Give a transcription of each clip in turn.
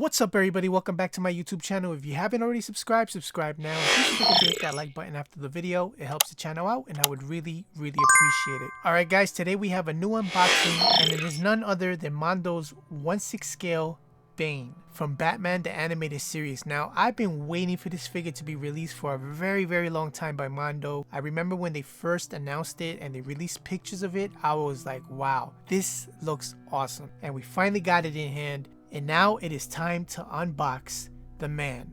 What's up, everybody? Welcome back to my YouTube channel. If you haven't already subscribed, subscribe now. Please don't forget to hit that like button after the video. It helps the channel out and I would really appreciate it. Alright guys, today we have a new unboxing and it is none other than Mondo's 1/6 scale Bane from Batman the Animated Series. Now, I've been waiting for this figure to be released for a very long time by Mondo. I remember when they first announced it and they released pictures of it, I was like, wow, this looks awesome. And we finally got it in hand. And now it is time to unbox the man,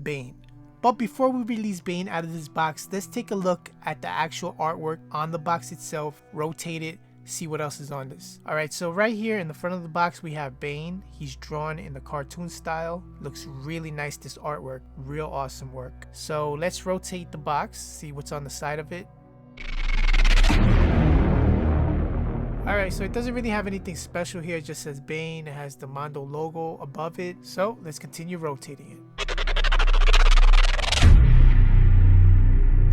Bane. But before we release Bane out of this box, let's take a look at the actual artwork on the box itself, rotate it, see what else is on this. Alright, so right here in the front of the box we have Bane. He's drawn in the cartoon style. Looks really nice, this artwork. Real awesome work. So let's rotate the box, see what's on the side of it. Alright, so it doesn't really have anything special here. It just says Bane. It has the Mondo logo above it. So let's continue rotating it.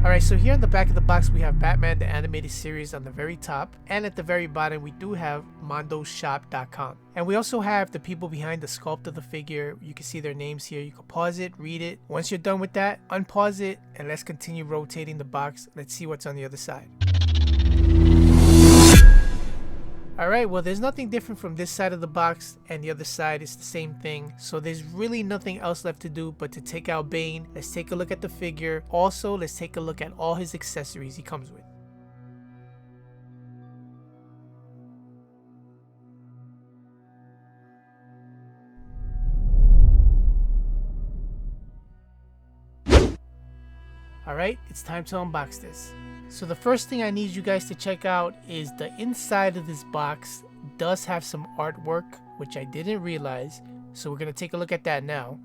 Alright, so here on the back of the box we have Batman the Animated Series on the very top. And at the very bottom we do have mondoshop.com. And we also have the people behind the sculpt of the figure. You can see their names here. You can pause it, read it. Once you're done with that, unpause it and let's continue rotating the box. Let's see what's on the other side. Alright, well there's nothing different from this side of the box and the other side is the same thing. So there's really nothing else left to do but to take out Bane. Let's take a look at the figure. Also, let's take a look at all his accessories he comes with. Alright, it's time to unbox this. So the first thing I need you guys to check out is the inside of this box does have some artwork, which I didn't realize. So we're going to take a look at that now.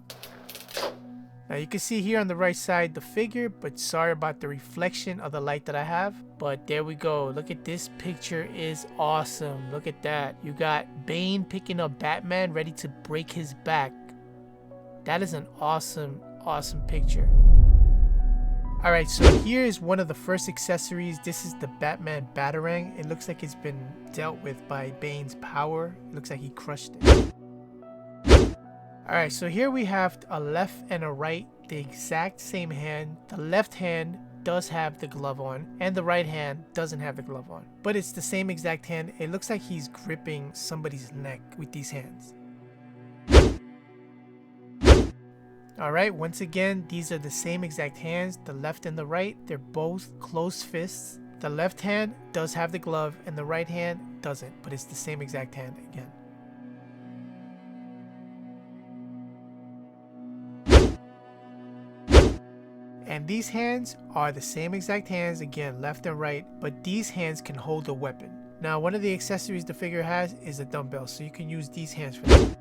Now you can see here on the right side the figure, but sorry about the reflection of the light that I have. But there we go. Look at this picture, is awesome. Look at that. You got Bane picking up Batman ready to break his back. That is an awesome picture. Alright, so here is one of the first accessories. This is the Batman Batarang. It looks like it's been dealt with by Bane's power. It looks like he crushed it. Alright, so here we have a left and a right, the exact same hand. The left hand does have the glove on and the right hand doesn't have the glove on. But it's the same exact hand. It looks like he's gripping somebody's neck with these hands. Alright, once again, these are the same exact hands, the left and the right. They're both closed fists. The left hand does have the glove and the right hand doesn't, but it's the same exact hand again. And these hands are the same exact hands, again, left and right, but these hands can hold a weapon. Now, one of the accessories the figure has is a dumbbell, so you can use these hands for that.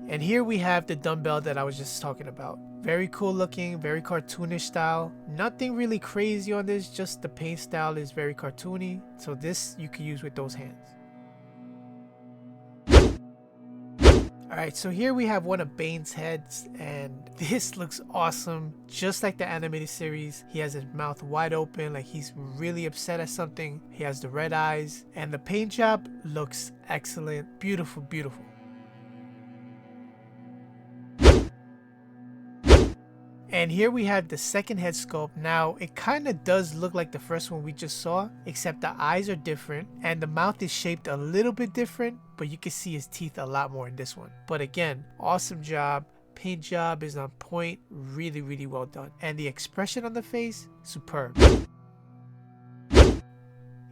And here we have the dumbbell that I was just talking about. Very cool looking, very cartoonish style. Nothing really crazy on this, just the paint style is very cartoony. So this you can use with those hands. Alright, so here we have one of Bane's heads and this looks awesome. Just like the animated series, he has his mouth wide open like he's really upset at something. He has the red eyes and the paint job looks excellent. Beautiful. And here we have the second head sculpt. Now, it kind of does look like the first one we just saw, except the eyes are different and the mouth is shaped a little bit different, but you can see his teeth a lot more in this one. But again, awesome job. Paint job is on point. Really well done. And the expression on the face, superb.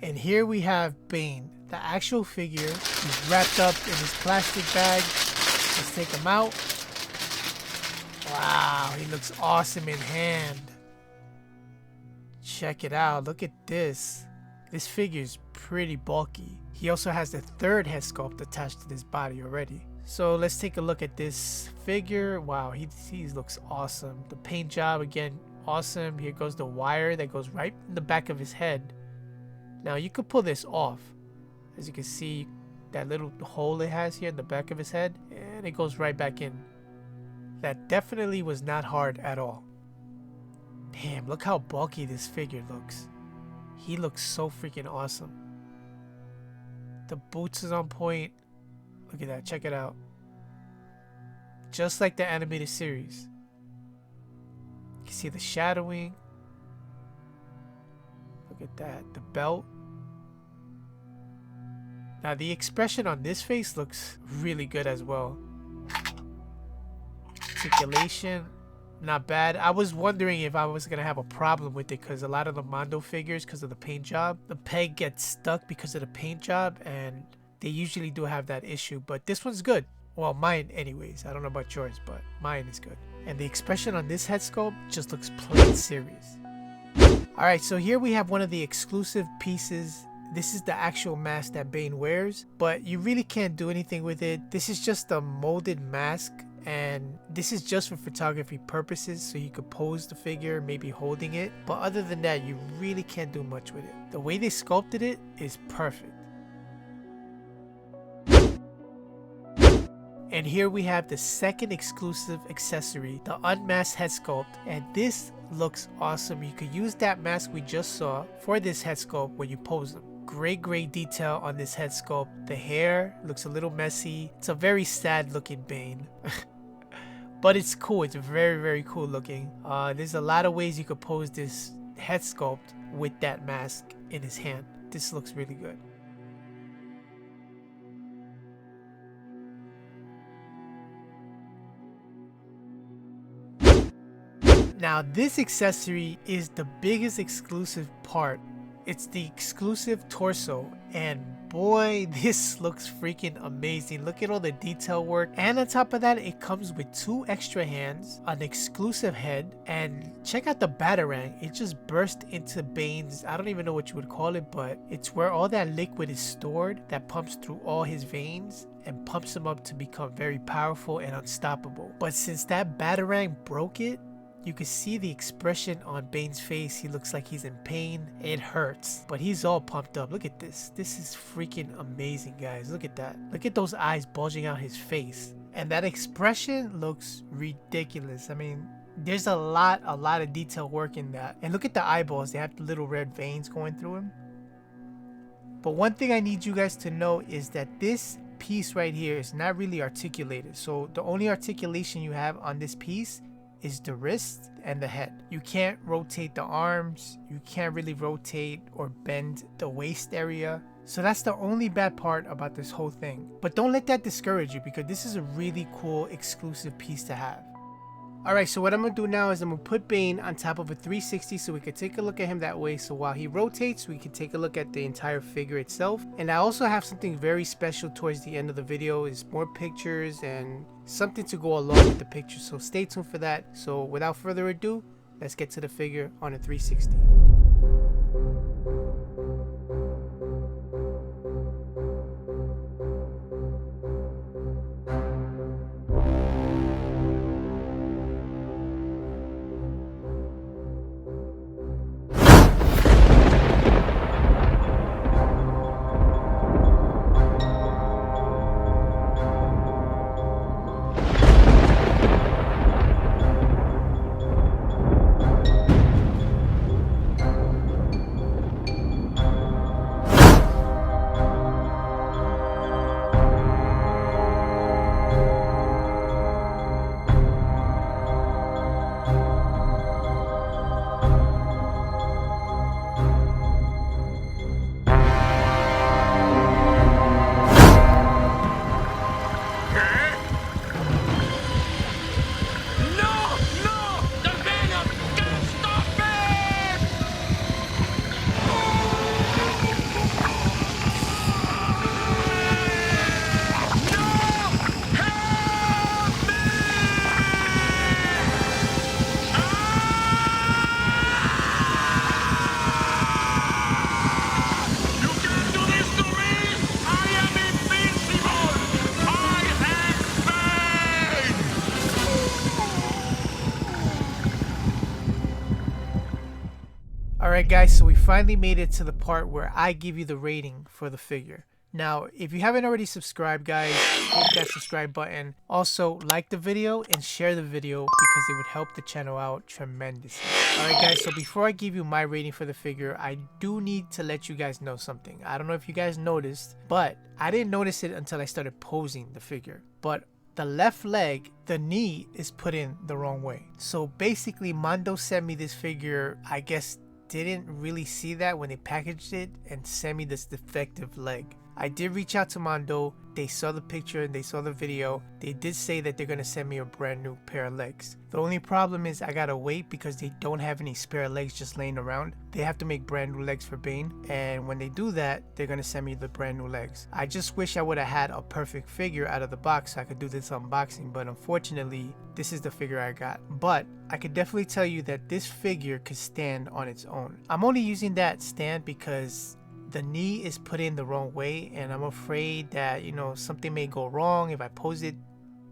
And here we have Bane, the actual figure. He's wrapped up in his plastic bag. Let's take him out. Wow, he looks awesome in hand. Check it out. Look at this. This figure is pretty bulky. He also has the third head sculpt attached to this body already. So let's take a look at this figure. Wow, he looks awesome. The paint job, again, awesome. Here goes the wire that goes right in the back of his head. Now you could pull this off. As you can see, that little hole it has here in the back of his head, and it goes right back in. That definitely was not hard at all. Damn, look how bulky this figure looks. He looks so freaking awesome. The boots is on point. Look at that, check it out. just like the animated series. You can see the shadowing. Look at that, the belt. Now the expression on this face looks really good as well. Articulation, not bad. I was wondering if I was gonna have a problem with it because a lot of the Mondo figures, because of the paint job, the peg gets stuck because of the paint job, and they usually do have that issue. But this one's good. Well, mine anyways. I don't know about yours, but mine is good. And the expression on this head sculpt just looks plain serious. Alright, so here we have one of the exclusive pieces. This is the actual mask that Bane wears, but you really can't do anything with it. This is just a molded mask, and this is just for photography purposes, so you could pose the figure, maybe holding it. But other than that, you really can't do much with it. The way they sculpted it is perfect. And here we have the second exclusive accessory, the Unmasked head sculpt, and this looks awesome. You could use that mask we just saw for this head sculpt when you pose them. Great detail on this head sculpt. The hair looks a little messy. It's a very sad looking Bane. But it's cool. It's very cool looking. There's a lot of ways you could pose this head sculpt with that mask in his hand. This looks really good. Now this accessory is the biggest exclusive part. It's the exclusive torso, and boy, this looks freaking amazing. Look at all the detail work, and on top of that, it comes with 2 extra hands, an exclusive head, and check out the Batarang. It just burst into Bane's, I don't even know what you would call it, but it's where all that liquid is stored that pumps through all his veins and pumps him up to become very powerful and unstoppable. But since that Batarang broke it, you can see the expression on Bane's face. He looks like he's in pain. It hurts, but he's all pumped up. Look at this. This is freaking amazing, guys. Look at that. Look at those eyes bulging out his face. And that expression looks ridiculous. I mean, there's a lot of detail work in that. And look at the eyeballs. They have the little red veins going through him. But one thing I need you guys to know is that this piece right here is not really articulated. So the only articulation you have on this piece is the wrist and the head. You can't rotate the arms, you can't really rotate or bend the waist area. So that's the only bad part about this whole thing. But don't let that discourage you, because this is a really cool exclusive piece to have. Alright, so what I'm going to do now is I'm going to put Bane on top of a 360 so we could take a look at him that way. So while he rotates, we can take a look at the entire figure itself. And I also have something very special towards the end of the video, is more pictures and something to go along with the pictures. So stay tuned for that. So without further ado, let's get to the figure on a 360. Alright guys, so we finally made it to the part where I give you the rating for the figure. Now, if you haven't already subscribed, guys, hit that subscribe button. Also, like the video and share the video because it would help the channel out tremendously. Alright guys, so before I give you my rating for the figure, I do need to let you guys know something. I don't know if you guys noticed, but I didn't notice it until I started posing the figure. But the left leg, the knee is put in the wrong way. So basically Mondo sent me this figure, I guess didn't really see that when they packaged it and sent me this defective leg. I did reach out to Mondo, they saw the picture and they saw the video. They did say that they're gonna send me a brand new pair of legs. The only problem is I gotta wait because they don't have any spare legs just laying around. They have to make brand new legs for Bane, and when they do that, they're gonna send me the brand new legs. I just wish I would have had a perfect figure out of the box so I could do this unboxing, but unfortunately, this is the figure I got. But I could definitely tell you that this figure could stand on its own. I'm only using that stand because the knee is put in the wrong way, and I'm afraid that, you know, something may go wrong if I pose it,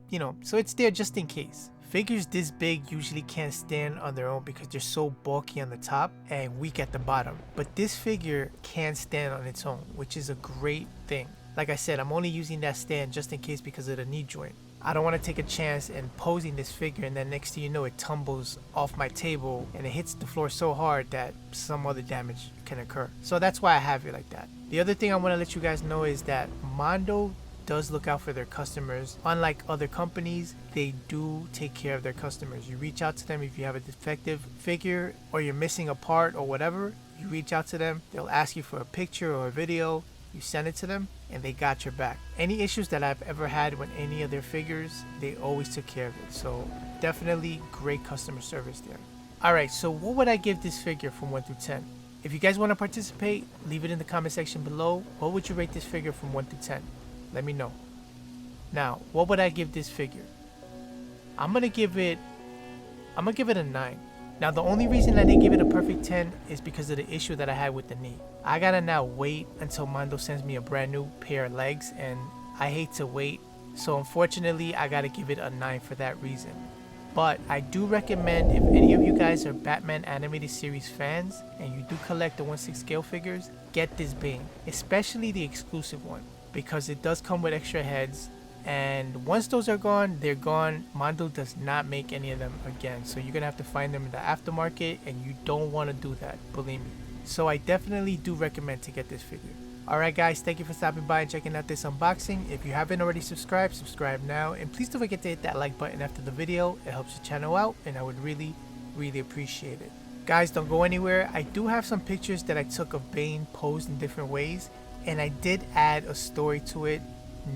you know, so it's there just in case. Figures this big usually can't stand on their own because they're so bulky on the top and weak at the bottom. But this figure can stand on its own, which is a great thing. Like I said, I'm only using that stand just in case because of the knee joint. I don't want to take a chance in posing this figure and then next thing you know it tumbles off my table and it hits the floor so hard that some other damage can occur. So that's why I have it like that. The other thing I want to let you guys know is that Mondo does look out for their customers. Unlike other companies, they do take care of their customers. You reach out to them if you have a defective figure or you're missing a part or whatever, you reach out to them, they'll ask you for a picture or a video. You send it to them and they got your back. Any issues that I've ever had with any of their figures, they always took care of it. So definitely great customer service there. Alright, so what would I give this figure from 1 through 10? If you guys want to participate, leave it in the comment section below. What would you rate this figure from 1 through 10? Let me know. Now, what would I give this figure? I'm gonna give it a 9. Now the only reason I didn't give it a perfect 10 is because of the issue that I had with the knee. I gotta now wait until Mondo sends me a brand new pair of legs, and I hate to wait. So unfortunately I gotta give it a 9 for that reason. But I do recommend, if any of you guys are Batman animated series fans and you do collect the 1/6 scale figures, get this Bane, especially the exclusive one, because it does come with extra heads. And once those are gone, they're gone. Mondo does not make any of them again, so you're gonna have to find them in the aftermarket, and you don't want to do that, believe me. So I definitely do recommend to get this figure. Alright guys, thank you for stopping by and checking out this unboxing. If you haven't already subscribed, subscribe now, and please don't forget to hit that like button after the video. It helps the channel out and I would really appreciate it. Guys, don't go anywhere. I do have some pictures that I took of Bane posed in different ways, and I did add a story to it,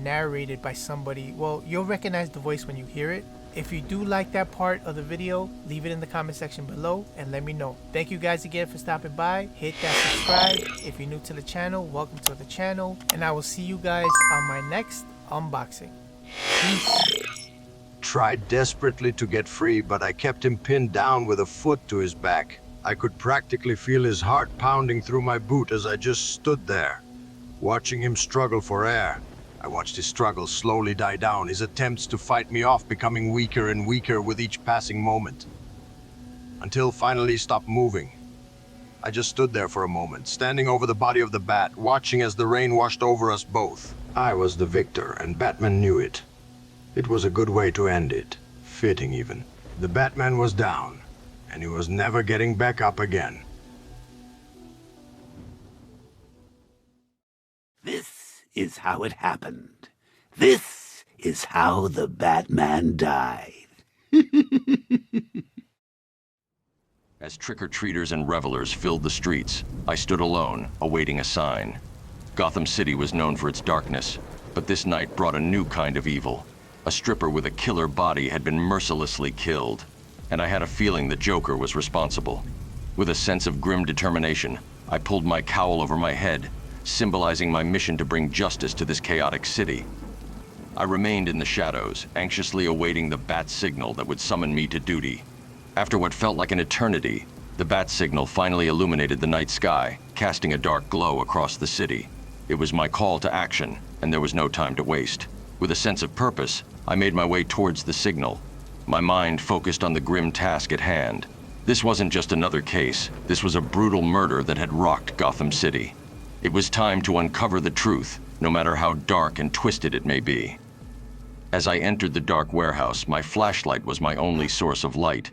narrated by somebody. Well, you'll recognize the voice when you hear it. If you do like that part of the video, leave it in the comment section below and let me know. Thank you guys again for stopping by. Hit that subscribe. If you're new to the channel, welcome to the channel, and I will see you guys on my next unboxing. Peace. Tried desperately to get free, but I kept him pinned down with a foot to his back. I could practically feel his heart pounding through my boot as I just stood there, watching him struggle for air. I watched his struggles slowly die down, his attempts to fight me off becoming weaker and weaker with each passing moment, until finally he stopped moving. I just stood there for a moment, standing over the body of the bat, watching as the rain washed over us both. I was the victor, and Batman knew it. It was a good way to end it, fitting even. The Batman was down, and he was never getting back up again. This is how it happened. This is how the Batman died. As trick-or-treaters and revelers filled the streets, I stood alone, awaiting a sign. Gotham City was known for its darkness, but this night brought a new kind of evil. A stripper with a killer body had been mercilessly killed, and I had a feeling the Joker was responsible. With a sense of grim determination, I pulled my cowl over my head, symbolizing my mission to bring justice to this chaotic city. I remained in the shadows, anxiously awaiting the bat signal that would summon me to duty. After what felt like an eternity, the bat signal finally illuminated the night sky, casting a dark glow across the city. It was my call to action, and there was no time to waste. With a sense of purpose, I made my way towards the signal, my mind focused on the grim task at hand. This wasn't just another case, this was a brutal murder that had rocked Gotham City. It was time to uncover the truth, no matter how dark and twisted it may be. As I entered the dark warehouse, my flashlight was my only source of light.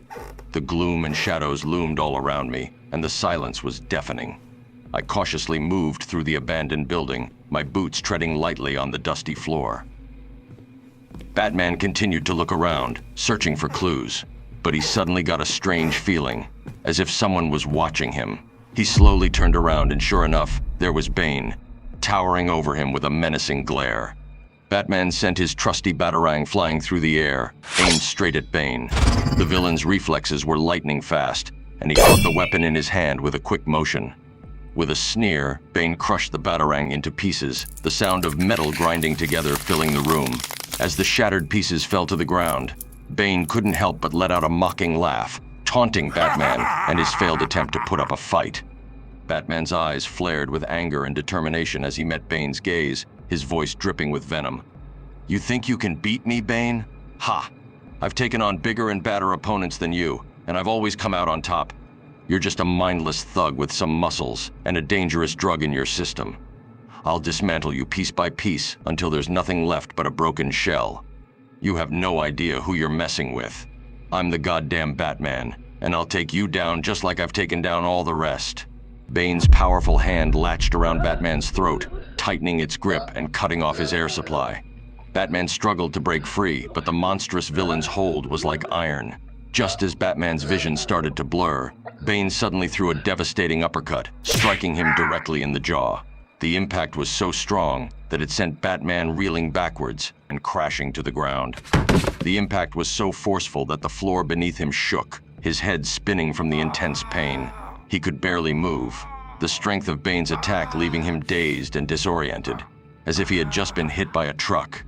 The gloom and shadows loomed all around me, and the silence was deafening. I cautiously moved through the abandoned building, my boots treading lightly on the dusty floor. Batman continued to look around, searching for clues, but he suddenly got a strange feeling, as if someone was watching him. He slowly turned around and sure enough, there was Bane, towering over him with a menacing glare. Batman sent his trusty Batarang flying through the air, aimed straight at Bane. The villain's reflexes were lightning fast, and he caught the weapon in his hand with a quick motion. With a sneer, Bane crushed the Batarang into pieces, the sound of metal grinding together filling the room. As the shattered pieces fell to the ground, Bane couldn't help but let out a mocking laugh, taunting Batman and his failed attempt to put up a fight. Batman's eyes flared with anger and determination as he met Bane's gaze, his voice dripping with venom. "You think you can beat me, Bane? Ha! I've taken on bigger and badder opponents than you, and I've always come out on top. You're just a mindless thug with some muscles and a dangerous drug in your system. I'll dismantle you piece by piece until there's nothing left but a broken shell. You have no idea who you're messing with. I'm the goddamn Batman, and I'll take you down just like I've taken down all the rest." Bane's powerful hand latched around Batman's throat, tightening its grip and cutting off his air supply. Batman struggled to break free, but the monstrous villain's hold was like iron. Just as Batman's vision started to blur, Bane suddenly threw a devastating uppercut, striking him directly in the jaw. The impact was so strong that it sent Batman reeling backwards and crashing to the ground. The impact was so forceful that the floor beneath him shook, his head spinning from the intense pain. He could barely move, the strength of Bane's attack leaving him dazed and disoriented, as if he had just been hit by a truck.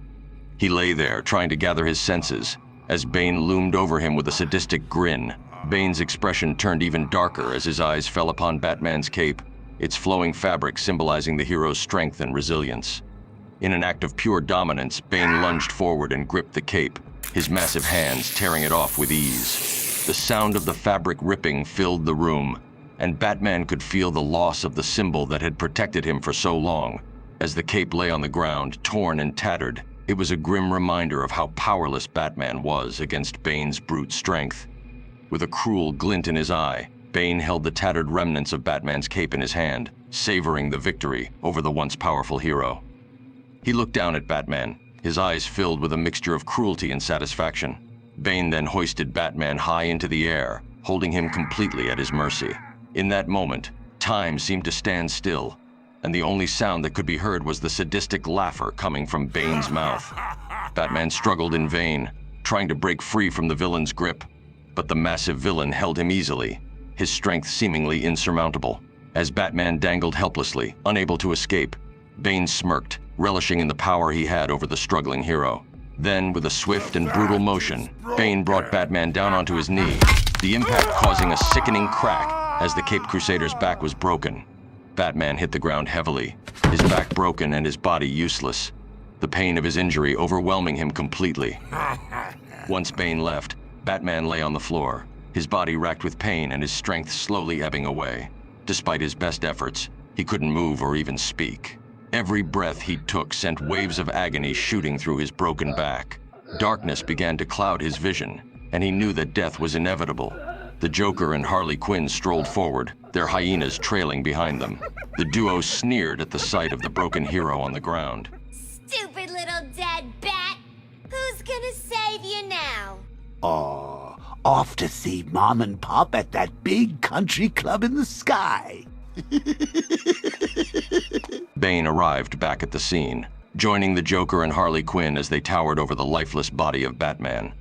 He lay there, trying to gather his senses, as Bane loomed over him with a sadistic grin. Bane's expression turned even darker as his eyes fell upon Batman's cape, its flowing fabric symbolizing the hero's strength and resilience. In an act of pure dominance, Bane lunged forward and gripped the cape, his massive hands tearing it off with ease. The sound of the fabric ripping filled the room, and Batman could feel the loss of the symbol that had protected him for so long. As the cape lay on the ground, torn and tattered, it was a grim reminder of how powerless Batman was against Bane's brute strength. With a cruel glint in his eye, Bane held the tattered remnants of Batman's cape in his hand, savoring the victory over the once powerful hero. He looked down at Batman, his eyes filled with a mixture of cruelty and satisfaction. Bane then hoisted Batman high into the air, holding him completely at his mercy. In that moment, time seemed to stand still, and the only sound that could be heard was the sadistic laughter coming from Bane's mouth. Batman struggled in vain, trying to break free from the villain's grip, but the massive villain held him easily, his strength seemingly insurmountable. As Batman dangled helplessly, unable to escape, Bane smirked, relishing in the power he had over the struggling hero. Then, with a swift and brutal motion, Bane brought Batman down onto his knee, the impact causing a sickening crack as the Caped Crusader's back was broken. Batman hit the ground heavily, his back broken and his body useless, the pain of his injury overwhelming him completely. Once Bane left, Batman lay on the floor, his body racked with pain and his strength slowly ebbing away. Despite his best efforts, he couldn't move or even speak. Every breath he took sent waves of agony shooting through his broken back. Darkness began to cloud his vision, and he knew that death was inevitable. The Joker and Harley Quinn strolled forward, their hyenas trailing behind them. The duo sneered at the sight of the broken hero on the ground. "Stupid little dead bat! Who's gonna save you now?" Oh, off to see Mom and Pop at that big country club in the sky. Bane arrived back at the scene, joining the Joker and Harley Quinn as they towered over the lifeless body of Batman.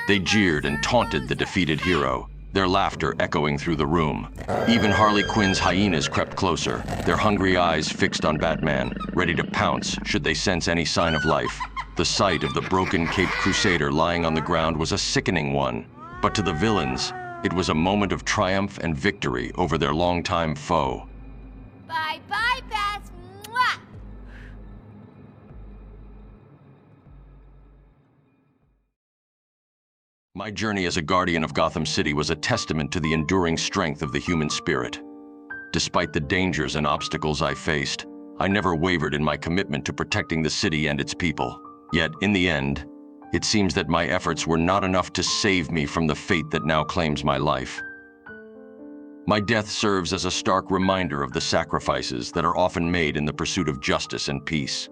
They jeered and taunted the defeated hero, their laughter echoing through the room. Even Harley Quinn's hyenas crept closer, their hungry eyes fixed on Batman, ready to pounce should they sense any sign of life. The sight of the broken Caped Crusader lying on the ground was a sickening one, but to the villains, it was a moment of triumph and victory over their longtime foe. Bye-bye, Bats! Mwah! My journey as a guardian of Gotham City was a testament to the enduring strength of the human spirit. Despite the dangers and obstacles I faced, I never wavered in my commitment to protecting the city and its people. Yet, in the end, it seems that my efforts were not enough to save me from the fate that now claims my life. My death serves as a stark reminder of the sacrifices that are often made in the pursuit of justice and peace.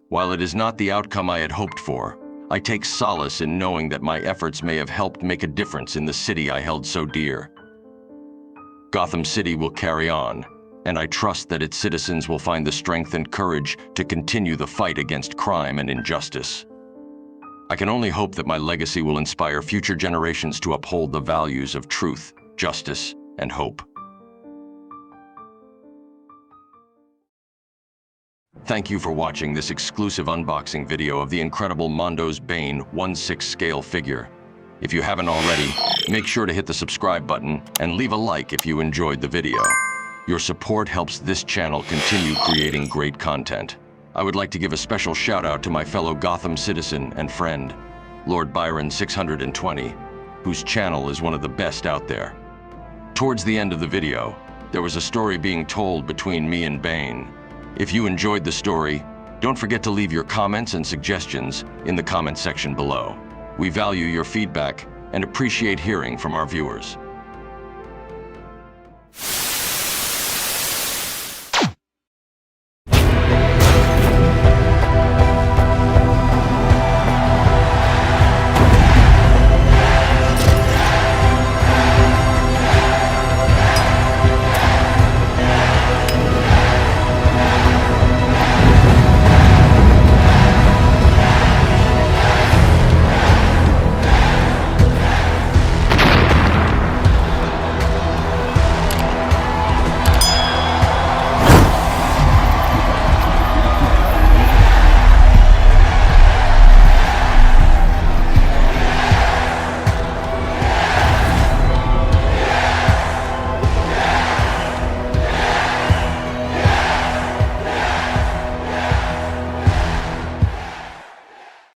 While it is not the outcome I had hoped for, I take solace in knowing that my efforts may have helped make a difference in the city I held so dear. Gotham City will carry on, and I trust that its citizens will find the strength and courage to continue the fight against crime and injustice. I can only hope that my legacy will inspire future generations to uphold the values of truth, justice, and hope. Thank you for watching this exclusive unboxing video of the incredible Mondo's Bane 1/6 scale figure. If you haven't already, make sure to hit the subscribe button and leave a like if you enjoyed the video. Your support helps this channel continue creating great content. I would like to give a special shout out to my fellow Gotham citizen and friend, Lord Byron 620, whose channel is one of the best out there. Towards the end of the video, there was a story being told between me and Bane. If you enjoyed the story, don't forget to leave your comments and suggestions in the comment section below. We value your feedback and appreciate hearing from our viewers.